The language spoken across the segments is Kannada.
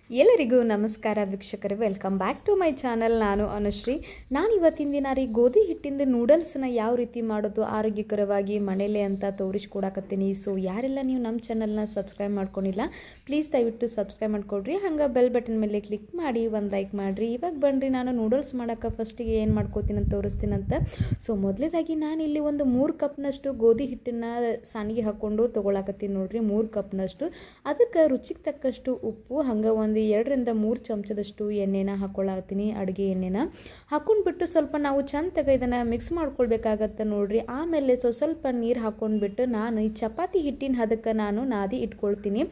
ಎಲ್ಲರಿಗೂ ನಮಸ್ಕಾರ ವೀಕ್ಷಕರೇ, welcome back to my channel. ನಾನು ಅನುಶ್ರೀ. ನಾನು ಇವತ್ತಿನ ದಿನ ಗೋಧಿ ಹಿಟ್ಟಿಂದ ನೂಡಲ್ಸ್ನ ಯಾವ ರೀತಿ ಮಾಡೋದು ಆರೋಗ್ಯಕರವಾಗಿ ಮನೇಲೆ ಅಂತ ತೋರಿಸ್ಕೊಡಕತ್ತೀನಿ. ಸೊ ಯಾರೆಲ್ಲ ನೀವು ನಮ್ಮ ಚಾನಲ್ನ ಸಬ್ಸ್ಕ್ರೈಬ್ ಮಾಡ್ಕೊಂಡಿಲ್ಲ, ಪ್ಲೀಸ್ ದಯವಿಟ್ಟು ಸಬ್ಸ್ಕ್ರೈಬ್ ಮಾಡ್ಕೊಡ್ರಿ. ಹಂಗೆ ಬೆಲ್ ಬಟನ್ ಮೇಲೆ ಕ್ಲಿಕ್ ಮಾಡಿ ಒಂದು ಲೈಕ್ ಮಾಡಿರಿ. ಇವಾಗ ಬನ್ನಿರಿ, ನಾನು ನೂಡಲ್ಸ್ ಮಾಡೋಕ್ಕೆ ಫಸ್ಟಿಗೆ ಏನು ಮಾಡ್ಕೋತೀನಿ ಅಂತ ತೋರಿಸ್ತೀನಂತ. ಸೊ ಮೊದಲೇದಾಗಿ ನಾನಿಲ್ಲಿ ಒಂದು 3 ಕಪ್ನಷ್ಟು ಗೋಧಿ ಹಿಟ್ಟನ್ನು ಸಾನಿಗೆ ಹಾಕ್ಕೊಂಡು ತೊಗೊಳಕತ್ತೀನಿ ನೋಡ್ರಿ. 3 ಕಪ್ನಷ್ಟು. ಅದಕ್ಕೆ ರುಚಿಗೆ ತಕ್ಕಷ್ಟು ಉಪ್ಪು, ಹಂಗೆ ಒಂದು 2-3 ಚಮಚದಷ್ಟು ಎಣ್ಣೆನ ಹಾಕ್ಕೊಳತ್ತೀನಿ. ಅಡುಗೆ ಎಣ್ಣೆನ ಹಾಕ್ಕೊಂಡ್ಬಿಟ್ಟು ಸ್ವಲ್ಪ ನಾವು ಚಂದಗೆ ಇದನ್ನು ಮಿಕ್ಸ್ ಮಾಡ್ಕೊಳ್ಬೇಕಾಗತ್ತೆ ನೋಡ್ರಿ. ಆಮೇಲೆ ಸ್ವಲ್ಪ ನೀರು ಹಾಕ್ಕೊಂಡ್ಬಿಟ್ಟು ನಾನು ಈ ಚಪಾತಿ ಹಿಟ್ಟಿನ ಹದಕ್ಕೆ ನಾನು ನಾದಿ ಇಟ್ಕೊಳ್ತೀನಿ.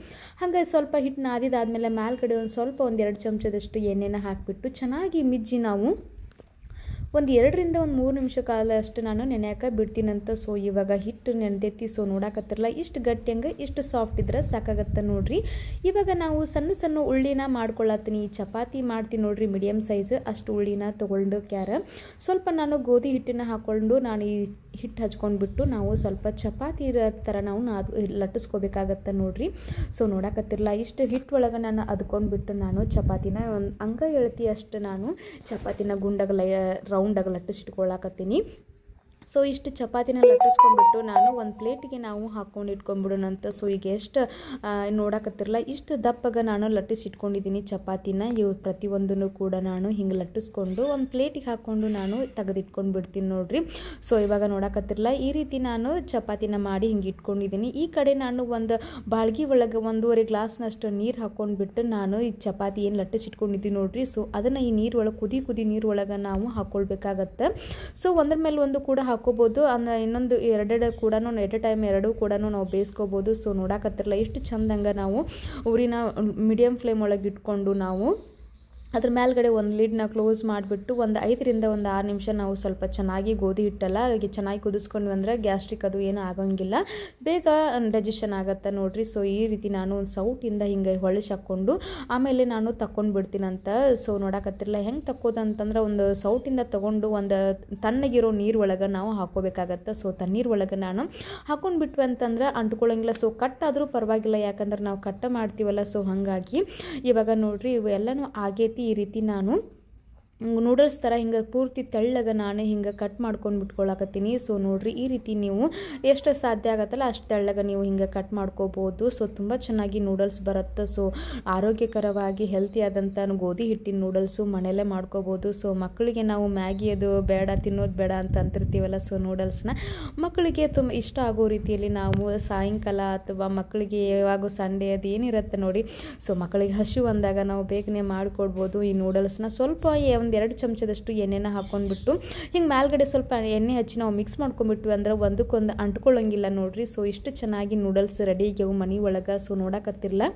ಹಾಗೆ ಸ್ವಲ್ಪ ಹಿಟ್ಟು ನಾದಿದಾದ್ಮೇಲೆ ಮೇಲ್ಗಡೆ ಒಂದು 2 ಚಮಚದಷ್ಟು ಎಣ್ಣೆನ ಹಾಕಿಬಿಟ್ಟು ಚೆನ್ನಾಗಿ ಮಿಜ್ಜಿ ನಾವು ಒಂದು 2-3 ನಿಮಿಷ ಕಾಲ ಅಷ್ಟು ನಾನು ನೆನೆಯೋಕೆ ಬಿಡ್ತೀನಂತ. ಸೊ ಇವಾಗ ಹಿಟ್ಟು ನೆನೆದೈತಿ. ಸೊ ನೋಡಕತ್ತಿರಲ್ಲ, ಇಷ್ಟು ಗಟ್ಟಿಯಂಗೆ ಇಷ್ಟು ಸಾಫ್ಟ್ ಇದ್ರೆ ಸಾಕಾಗತ್ತೆ ನೋಡ್ರಿ. ಇವಾಗ ನಾವು ಸಣ್ಣ ಸಣ್ಣ ಉಳ್ಳಿನ ಮಾಡ್ಕೊಳತ್ತೀನಿ. ಚಪಾತಿ ಮಾಡ್ತೀನಿ ನೋಡ್ರಿ, ಮೀಡಿಯಮ್ ಸೈಜ್ ಅಷ್ಟು ಉಳ್ಳಿನ ತೊಗೊಂಡು ಸ್ವಲ್ಪ ನಾನು ಗೋಧಿ ಹಿಟ್ಟನ್ನು ಹಾಕ್ಕೊಂಡು ನಾನು ಈ ಹಿಟ್ಟು ಹಚ್ಕೊಂಡ್ಬಿಟ್ಟು ನಾವು ಸ್ವಲ್ಪ ಚಪಾತಿ ಥರ ನಾವು ಲಟ್ಟಿಸ್ಕೋಬೇಕಾಗತ್ತೆ ನೋಡ್ರಿ. ಸೊ ನೋಡಕತ್ತಿರಲ್ಲ, ಇಷ್ಟು ಹಿಟ್ಟು ಒಳಗೆ ನಾನು ಅದ್ಕೊಂಡ್ಬಿಟ್ಟು ನಾನು ಚಪಾತಿನ ಒಂದು ಅಂಗ ಎಳ್ತಿ ಅಷ್ಟು ನಾನು ಚಪಾತಿನ ಗುಂಡಾಗ ರೌಂಡಾಗಿ ಲಟ್ಟಿಸಿಟ್ಕೊಳ್ಳಾಕತ್ತೀನಿ. ಸೊ ಇಷ್ಟು ಚಪಾತಿನ ಲಟ್ಟಿಸ್ಕೊಂಡ್ಬಿಟ್ಟು ನಾನು ಒಂದು ಪ್ಲೇಟಿಗೆ ನಾವು ಹಾಕ್ಕೊಂಡು ಇಟ್ಕೊಂಡ್ಬಿಡೋಣಂತ. ಸೊ ಈಗ ಎಷ್ಟು ನೋಡಕತ್ತಿರಲ್ಲ, ಇಷ್ಟು ದಪ್ಪಗೆ ನಾನು ಲಟ್ಟಿಸಿಟ್ಕೊಂಡಿದ್ದೀನಿ ಚಪಾತಿನ. ಇವು ಪ್ರತಿಯೊಂದನ್ನು ಕೂಡ ನಾನು ಹಿಂಗೆ ಲಟ್ಟಿಸ್ಕೊಂಡು ಒಂದು ಪ್ಲೇಟಿಗೆ ಹಾಕ್ಕೊಂಡು ನಾನು ತೆಗೆದಿಟ್ಕೊಂಡು ಬಿಡ್ತೀನಿ ನೋಡ್ರಿ. ಸೊ ಇವಾಗ ನೋಡಕತ್ತಿರಲ್ಲ, ಈ ರೀತಿ ನಾನು ಚಪಾತಿನ ಮಾಡಿ ಹಿಂಗೆ ಇಟ್ಕೊಂಡಿದ್ದೀನಿ. ಈ ಕಡೆ ನಾನು ಒಂದು ಬಾಳ್ಗಿ ಒಳಗೆ 1.5 ಗ್ಲಾಸ್ನಷ್ಟು ನೀರು ಹಾಕ್ಕೊಂಡ್ಬಿಟ್ಟು ನಾನು ಈ ಚಪಾತಿ ಏನು ಲಟ್ಟಿಸಿಟ್ಕೊಂಡಿದ್ದೀನಿ ನೋಡ್ರಿ. ಸೊ ಅದನ್ನು ಈ ನೀರು ಒಳಗೆ ಕುದಿ ನೀರು ಒಳಗೆ ನಾವು ಹಾಕ್ಕೊಳ್ಬೇಕಾಗತ್ತೆ. ಸೊ ಒಂದ್ರ ಮೇಲೆ ಒಂದು ಕೂಡ ಹಾಕೋಬೋದು, ಅಂದರೆ ಇನ್ನೊಂದು ಎರಡು ಕೂಡ ಎಟ್ ಎ ಟೈಮ್ ಎರಡೂ ಕೂಡ ನಾವು ಬೇಯಿಸ್ಕೋಬೋದು. ಸೊ ನೋಡಕತ್ತಿರಲ್ಲ, ಎಷ್ಟು ಚಂದಂಗೆ ನಾವು ಊರಿನ ಮೀಡಿಯಮ್ ಫ್ಲೇಮ್ ಒಳಗೆ ಇಟ್ಕೊಂಡು ನಾವು ಅದ್ರ ಮೇಲ್ಗಡೆ ಒಂದು ಲಿಡ್ನ ಕ್ಲೋಸ್ ಮಾಡಿಬಿಟ್ಟು ಒಂದು 5-6 ನಿಮಿಷ ನಾವು ಸ್ವಲ್ಪ ಚೆನ್ನಾಗಿ ಗೋಧಿ ಹಿಟ್ಟೆಲ್ಲ ಚೆನ್ನಾಗಿ ಕುದಿಸ್ಕೊಂಡ್ವಿ ಅಂದರೆ ಗ್ಯಾಸ್ಟ್ರಿಕ್ ಅದು ಏನೂ ಆಗೋಂಗಿಲ್ಲ, ಬೇಗ ಡೈಜೆಷನ್ ಆಗುತ್ತೆ ನೋಡ್ರಿ. ಸೊ ಈ ರೀತಿ ನಾನು ಒಂದು ಸೌಟಿಂದ ಹಿಂಗೆ ಹೊಳಿಸಿ ಹಾಕ್ಕೊಂಡು ಆಮೇಲೆ ನಾನು ತಕ್ಕೊಂಡು ಬಿಡ್ತೀನಂತ. ಸೊ ನೋಡಕತ್ತಿರಲ್ಲ, ಹೆಂಗೆ ತಕ್ಕೋದಂತಂದ್ರೆ ಒಂದು ಸೌಟಿಂದ ತೊಗೊಂಡು ಒಂದು ತಣ್ಣಗಿರೋ ನೀರು ಒಳಗೆ ನಾವು ಹಾಕ್ಕೋಬೇಕಾಗತ್ತೆ. ಸೊ ತಣ್ಣೀರು ಒಳಗೆ ನಾನು ಹಾಕ್ಕೊಂಡ್ಬಿಟ್ವಿ ಅಂತಂದ್ರೆ ಅಂಟ್ಕೊಳ್ಳೋಂಗಿಲ್ಲ. ಸೊ ಕಟ್ಟಾದರೂ ಪರವಾಗಿಲ್ಲ, ಯಾಕಂದ್ರೆ ನಾವು ಕಟ್ಟ ಮಾಡ್ತೀವಲ್ಲ. ಸೊ ಹಾಗಾಗಿ ಇವಾಗ ನೋಡ್ರಿ, ಇವೆಲ್ಲನೂ ಆಗೈತಿ. ಈ ರೀತಿ ನಾನು ನೂಡಲ್ಸ್ ಥರ ಹಿಂಗೆ ಪೂರ್ತಿ ತೆಳ್ಳಗೆ ನಾನೇ ಹಿಂಗೆ ಕಟ್ ಮಾಡ್ಕೊಂಡು ಬಿಟ್ಕೊಳಕತ್ತೀನಿ. ಸೊ ನೋಡಿರಿ, ಈ ರೀತಿ ನೀವು ಎಷ್ಟು ಸಾಧ್ಯ ಆಗುತ್ತಲ್ಲ ಅಷ್ಟು ತೆಳ್ಳಗೆ ನೀವು ಹಿಂಗೆ ಕಟ್ ಮಾಡ್ಕೋಬೋದು. ಸೊ ತುಂಬ ಚೆನ್ನಾಗಿ ನೂಡಲ್ಸ್ ಬರುತ್ತೆ. ಸೊ ಆರೋಗ್ಯಕರವಾಗಿ ಹೆಲ್ತಿ ಆದಂಥ ಗೋಧಿ ಹಿಟ್ಟಿನ ನೂಡಲ್ಸು ಮನೆಯಲ್ಲೇ ಮಾಡ್ಕೋಬೋದು. ಸೊ ಮಕ್ಕಳಿಗೆ ನಾವು ಮ್ಯಾಗಿ ಅದು ಬೇಡ, ತಿನ್ನೋದು ಬೇಡ ಅಂತ ಅಂತಿರ್ತೀವಲ್ಲ. ಸೊ ನೂಡಲ್ಸ್ನ ಮಕ್ಕಳಿಗೆ ತುಂಬ ಇಷ್ಟ ಆಗೋ ರೀತಿಯಲ್ಲಿ ನಾವು ಸಾಯಂಕಾಲ ಅಥವಾ ಮಕ್ಕಳಿಗೆ ಯಾವಾಗೂ ಸಂಡೇ ಅದು ಏನಿರುತ್ತೆ ನೋಡಿ, ಸೊ ಮಕ್ಕಳಿಗೆ ಹಸಿವು ಅಂದಾಗ ನಾವು ಬೇಗನೆ ಮಾಡಿಕೊಡ್ಬೋದು ಈ ನೂಡಲ್ಸ್ನ. ಸ್ವಲ್ಪ 1-2 ಚಮಚದಷ್ಟು ಎಣ್ಣೆನ ಹಾಕ್ಕೊಂಡ್ಬಿಟ್ಟು ಹಿಂಗೆ ಮೇಲ್ಗಡೆ ಸ್ವಲ್ಪ ಎಣ್ಣೆ ಹಚ್ಚಿ ನಾವು ಮಿಕ್ಸ್ ಮಾಡ್ಕೊಂಡ್ಬಿಟ್ವಿ ಅಂದ್ರೆ ಒಂದಕ್ಕೊಂದು ಅಂಟ್ಕೊಳ್ಳೋಂಗಿಲ್ಲ ನೋಡ್ರಿ. ಸೊ ಇಷ್ಟು ಚೆನ್ನಾಗಿ ನೂಡಲ್ಸ್ ರೆಡಿ ಆಗ್ಯಾವು ಮನೆ ಒಳಗೆ. ಸೊ ನೋಡಕತ್ತಿರಲ್ಲ,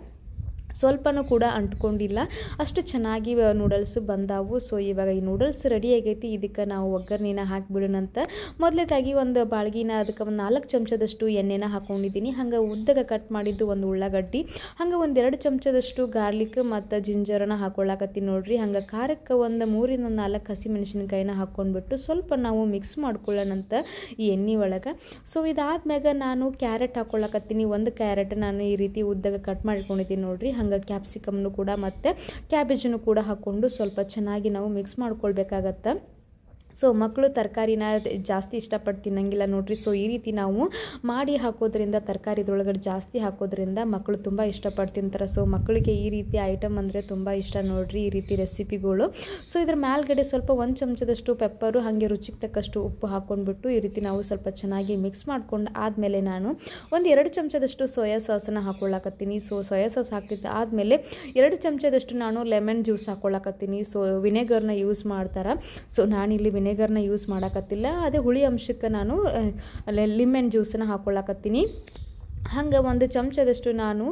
ಸ್ವಲ್ಪನೂ ಕೂಡ ಅಂಟ್ಕೊಂಡಿಲ್ಲ, ಅಷ್ಟು ಚೆನ್ನಾಗಿ ನೂಡಲ್ಸ್ ಬಂದಾವು. ಸೊ ಇವಾಗ ಈ ನೂಡಲ್ಸ್ ರೆಡಿ ಆಗೈತಿ. ಇದಕ್ಕೆ ನಾವು ಒಗ್ಗರಣೆನ ಹಾಕಿಬಿಡೋಣಂತ. ಮೊದಲೇದಾಗಿ ಒಂದು ಬಾಳ್ಗಿನ ಅದಕ್ಕೆ ಒಂದು 4 ಚಮಚದಷ್ಟು ಎಣ್ಣೆನ ಹಾಕ್ಕೊಂಡಿದ್ದೀನಿ. ಹಂಗೆ ಉದ್ದಗೆ ಕಟ್ ಮಾಡಿದ್ದು ಒಂದು ಉಳ್ಳಾಗಡ್ಡಿ, ಹಂಗೆ ಒಂದು 2 ಚಮಚದಷ್ಟು ಗಾರ್ಲಿಕ್ ಮತ್ತು ಜಿಂಜರನ್ನ ಹಾಕ್ಕೊಳ್ಳಾಕತ್ತೀನಿ ನೋಡ್ರಿ. ಹಂಗೆ ಖಾರಕ್ಕೆ ಒಂದು 3-4 ಹಸಿಮೆಣಸಿನ್ಕಾಯಿನ ಹಾಕ್ಕೊಂಡ್ಬಿಟ್ಟು ಸ್ವಲ್ಪ ನಾವು ಮಿಕ್ಸ್ ಮಾಡ್ಕೊಳ್ಳೋಣಂತ ಈ ಎಣ್ಣೆ ಒಳಗೆ. ಸೊ ಇದಾದ್ಮ್ಯಾಗ ನಾನು ಕ್ಯಾರೆಟ್ ಹಾಕ್ಕೊಳ್ಳಾಕತ್ತೀನಿ. ಒಂದು ಕ್ಯಾರೆಟ್ ನಾನು ಈ ರೀತಿ ಉದ್ದಗೆ ಕಟ್ ಮಾಡ್ಕೊಂಡಿದ್ದೀನಿ ನೋಡ್ರಿ. ಹಂಗೆ ಕ್ಯಾಪ್ಸಿಕಮ್ನು ಕೂಡ ಮತ್ತು ಕ್ಯಾಬೇಜನ್ನು ಕೂಡ ಹಾಕ್ಕೊಂಡು ಸ್ವಲ್ಪ ಚೆನ್ನಾಗಿ ನಾವು ಮಿಕ್ಸ್ ಮಾಡ್ಕೊಳ್ಬೇಕಾಗತ್ತೆ. ಸೊ ಮಕ್ಕಳು ತರಕಾರಿನ ಜಾಸ್ತಿ ಇಷ್ಟಪಟ್ಟು ತಿನ್ನಂಗಿಲ್ಲ ನೋಡ್ರಿ. ಸೊ ಈ ರೀತಿ ನಾವು ಮಾಡಿ ಹಾಕೋದ್ರಿಂದ, ತರಕಾರಿದೊಳಗಡೆ ಜಾಸ್ತಿ ಹಾಕೋದ್ರಿಂದ ಮಕ್ಕಳು ತುಂಬ ಇಷ್ಟಪಟ್ಟು ತಿಂತಾರೆ. ಸೊ ಮಕ್ಕಳಿಗೆ ಈ ರೀತಿ ಐಟಮ್ ಅಂದರೆ ತುಂಬ ಇಷ್ಟ ನೋಡ್ರಿ, ಈ ರೀತಿ ರೆಸಿಪಿಗಳು. ಸೊ ಇದ್ರ ಮೇಲ್ಗಡೆ ಸ್ವಲ್ಪ 1 ಚಮಚದಷ್ಟು ಪೆಪ್ಪರು, ಹಾಗೆ ರುಚಿಗೆ ತಕ್ಕಷ್ಟು ಉಪ್ಪು ಹಾಕ್ಕೊಂಡ್ಬಿಟ್ಟು ಈ ರೀತಿ ನಾವು ಸ್ವಲ್ಪ ಚೆನ್ನಾಗಿ ಮಿಕ್ಸ್ ಮಾಡ್ಕೊಂಡು ಆದಮೇಲೆ ನಾನು ಒಂದು 2 ಚಮಚದಷ್ಟು ಸೋಯಾ ಸಾಸನ್ನು ಹಾಕ್ಕೊಳ್ಳಾಕತ್ತೀನಿ. ಸೊ ಸೋಯಾ ಸಾಸ್ ಹಾಕಿದ್ದು ಆದಮೇಲೆ 2 ಚಮಚದಷ್ಟು ನಾನು ಲೆಮನ್ ಜ್ಯೂಸ್ ಹಾಕ್ಕೊಳ್ಳಾಕತ್ತೀನಿ. ಸೊ ವಿನೆಗರ್ನ ಯೂಸ್ ಮಾಡ್ತಾರೆ. ಸೊ ನಾನಿಲ್ಲಿ ವಿನೆಗರ್ನ ಯೂಸ್ ಮಾಡೋಕತ್ತಿಲ್ಲ, ಅದೇ ಹುಳಿ ಅಂಶಕ್ಕೆ ನಾನು ಲೆಮನ್ ಜ್ಯೂಸನ್ನು ಹಾಕ್ಕೊಳ್ಳಾಕತ್ತೀನಿ. ಹಂಗೆ 1 ಚಮಚದಷ್ಟು ನಾನು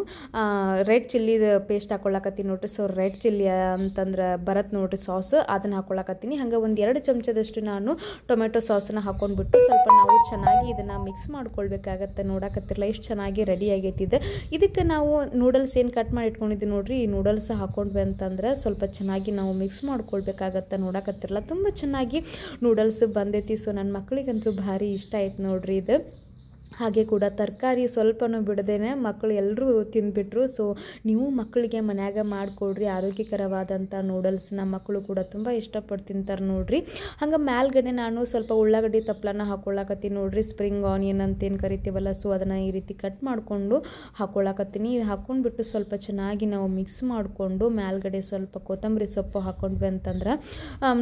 ರೆಡ್ ಚಿಲ್ಲಿದ ಪೇಸ್ಟ್ ಹಾಕ್ಕೊಳ್ಳಾಕತ್ತೀನಿ ನೋಡ್ರಿ. ಸೊ ರೆಡ್ ಚಿಲ್ಲಿ ಅಂತಂದ್ರೆ ಬರತ್ತೆ ನೋಡ್ರಿ ಸಾಸ್, ಅದನ್ನು ಹಾಕ್ಕೊಳ್ಳಾಕತ್ತೀನಿ. ಹಂಗೆ ಒಂದು 2 ಚಮಚದಷ್ಟು ನಾನು ಟೊಮೆಟೊ ಸಾಸನ್ನು ಹಾಕ್ಕೊಂಡ್ಬಿಟ್ಟು ಸ್ವಲ್ಪ ನಾವು ಚೆನ್ನಾಗಿ ಇದನ್ನು ಮಿಕ್ಸ್ ಮಾಡ್ಕೊಳ್ಬೇಕಾಗತ್ತೆ. ನೋಡಕತ್ತಿರಲ್ಲ, ಎಷ್ಟು ಚೆನ್ನಾಗಿ ರೆಡಿ ಆಗೈತಿದೆ. ಇದಕ್ಕೆ ನಾವು ನೂಡಲ್ಸ್ ಏನು ಕಟ್ ಮಾಡಿ ಇಟ್ಕೊಂಡಿದ್ದೀವಿ ನೋಡ್ರಿ, ಈ ನೂಡಲ್ಸ್ ಹಾಕ್ಕೊಂಡ್ವಿ ಅಂತಂದ್ರೆ ಸ್ವಲ್ಪ ಚೆನ್ನಾಗಿ ನಾವು ಮಿಕ್ಸ್ ಮಾಡ್ಕೊಳ್ಬೇಕಾಗತ್ತೆ. ನೋಡಕತ್ತಿರಲ್ಲ, ತುಂಬ ಚೆನ್ನಾಗಿ ನೂಡಲ್ಸ್ ಬಂದೈತಿ. ಸೊ ನನ್ನ ಮಕ್ಕಳಿಗಂತೂ ಭಾರಿ ಇಷ್ಟ ಆಯ್ತು ನೋಡ್ರಿ ಇದು. ಹಾಗೆ ಕೂಡ ತರಕಾರಿ ಸ್ವಲ್ಪನೂ ಬಿಡದೇನೆ ಮಕ್ಕಳು ಎಲ್ಲರೂ ತಿಂದುಬಿಟ್ರು. ಸೊ ನೀವು ಮಕ್ಕಳಿಗೆ ಮನ್ಯಾಗ ಮಾಡಿಕೊಡ್ರಿ ಆರೋಗ್ಯಕರವಾದಂಥ ನೂಡಲ್ಸ್ನ. ಮಕ್ಕಳು ಕೂಡ ತುಂಬ ಇಷ್ಟಪಟ್ಟು ತಿಂತಾರೆ ನೋಡಿರಿ. ಹಂಗೆ ಮ್ಯಾಲ್ಗಡೆ ನಾನು ಸ್ವಲ್ಪ ಉಳ್ಳಾಗಡ್ಡಿ ತಪ್ಪಲನ್ನ ಹಾಕ್ಕೊಳ್ಳಾಕತ್ತೀನಿ ನೋಡಿರಿ. ಸ್ಪ್ರಿಂಗ್ ಆನಿಯನ್ ಅಂತೇನು ಕರಿತೀವಲ್ಲ, ಸೊ ಅದನ್ನು ಈ ರೀತಿ ಕಟ್ ಮಾಡಿಕೊಂಡು ಹಾಕ್ಕೊಳ್ಳಾಕತ್ತೀನಿ. ಇದು ಹಾಕ್ಕೊಂಡ್ಬಿಟ್ಟು ಸ್ವಲ್ಪ ಚೆನ್ನಾಗಿ ನಾವು ಮಿಕ್ಸ್ ಮಾಡಿಕೊಂಡು ಮ್ಯಾಲ್ಗಡೆ ಸ್ವಲ್ಪ ಕೊತ್ತಂಬರಿ ಸೊಪ್ಪು ಹಾಕ್ಕೊಂಡ್ವಿ ಅಂತಂದ್ರೆ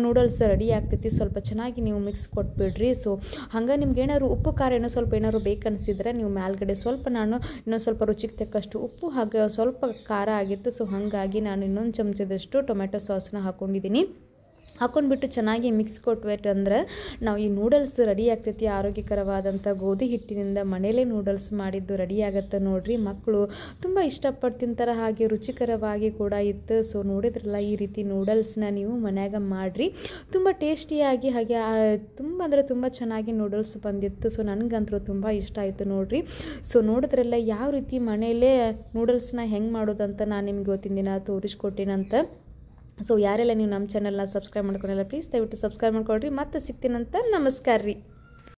ನೂಡಲ್ಸ್ ರೆಡಿ ಆಗ್ತೈತಿ. ಸ್ವಲ್ಪ ಚೆನ್ನಾಗಿ ನೀವು ಮಿಕ್ಸ್ ಕೊಟ್ಬಿಡ್ರಿ. ಸೊ ಹಂಗೆ ನಿಮ್ಗೆ ಏನಾದ್ರು ಉಪ್ಪು ಖಾರ ಏನೋ ಸ್ವಲ್ಪ ಏನಾದ್ರು ಬೇಕನ್ಸಿದ್ರೆ ನೀವು ಮ್ಯಾಲ್ಗಡೆ ಸ್ವಲ್ಪ ನಾನು ಇನ್ನೊಂದು ಸ್ವಲ್ಪ ರುಚಿಗೆ ತಕ್ಕಷ್ಟು ಉಪ್ಪು ಹಾಗೆ ಸ್ವಲ್ಪ ಖಾರ ಆಗಿತ್ತು. ಸೊ ಹಾಗಾಗಿ ನಾನು ಇನ್ನೊಂದು ಚಮಚದಷ್ಟು ಟೊಮೆಟೊ ಸಾಸನ್ನ ಹಾಕ್ಕೊಂಡಿದ್ದೀನಿ. ಹಾಕ್ಕೊಂಡ್ಬಿಟ್ಟು ಚೆನ್ನಾಗಿ ಮಿಕ್ಸ್ ಕೊಟ್ಬಿಟ್ಟಂದ್ರೆ ನಾವು ಈ ನೂಡಲ್ಸ್ ರೆಡಿ ಆಗ್ತೈತಿ. ಆರೋಗ್ಯಕರವಾದಂಥ ಗೋಧಿ ಹಿಟ್ಟಿನಿಂದ ಮನೇಲೇ ನೂಡಲ್ಸ್ ಮಾಡಿದ್ದು ರೆಡಿ ಆಗುತ್ತೆ ನೋಡಿರಿ. ಮಕ್ಕಳು ತುಂಬ ಇಷ್ಟಪಟ್ಟು ತಿಂತಾರೆ, ಹಾಗೆ ರುಚಿಕರವಾಗಿ ಕೂಡ ಇತ್ತು. ಸೊ ನೋಡಿದ್ರಲ್ಲ, ಈ ರೀತಿ ನೂಡಲ್ಸ್ನ ನೀವು ಮನ್ಯಾಗ ಮಾಡಿರಿ. ತುಂಬ ಟೇಸ್ಟಿಯಾಗಿ ಹಾಗೆ ತುಂಬ ಅಂದರೆ ತುಂಬ ಚೆನ್ನಾಗಿ ನೂಡಲ್ಸ್ ಬಂದಿತ್ತು. ಸೊ ನನಗಂತೂ ತುಂಬ ಇಷ್ಟ ಆಯಿತು ನೋಡಿರಿ. ಸೊ ನೋಡಿದ್ರಲ್ಲ ಯಾವ ರೀತಿ ಮನೆಯಲ್ಲೇ ನೂಡಲ್ಸ್ನ ಹೆಂಗೆ ಮಾಡೋದಂತ ನಾನು ನಿಮ್ಗೆ ಇವತ್ತಿನ ದಿನ ತೋರಿಸ್ಕೊಟ್ಟಿನಂತ. ಸೊ ಯಾರೆಲ್ಲ ನೀವು ನಮ್ಮ ಚಾನಲ್ನ ಸಬ್ಸ್ಕ್ರೈಬ್ ಮಾಡ್ಕೊಂಡಿಲ್ಲ ಪ್ಲೀಸ್ ದಯವಿಟ್ಟು ಸಬ್ಸ್ಕ್ರೈಬ್ ಮಾಡ್ಕೊಳ್ರಿ. ಮತ್ತೆ ಸಿಗ್ತೀನಂತ. ನಮಸ್ಕಾರ ರೀ.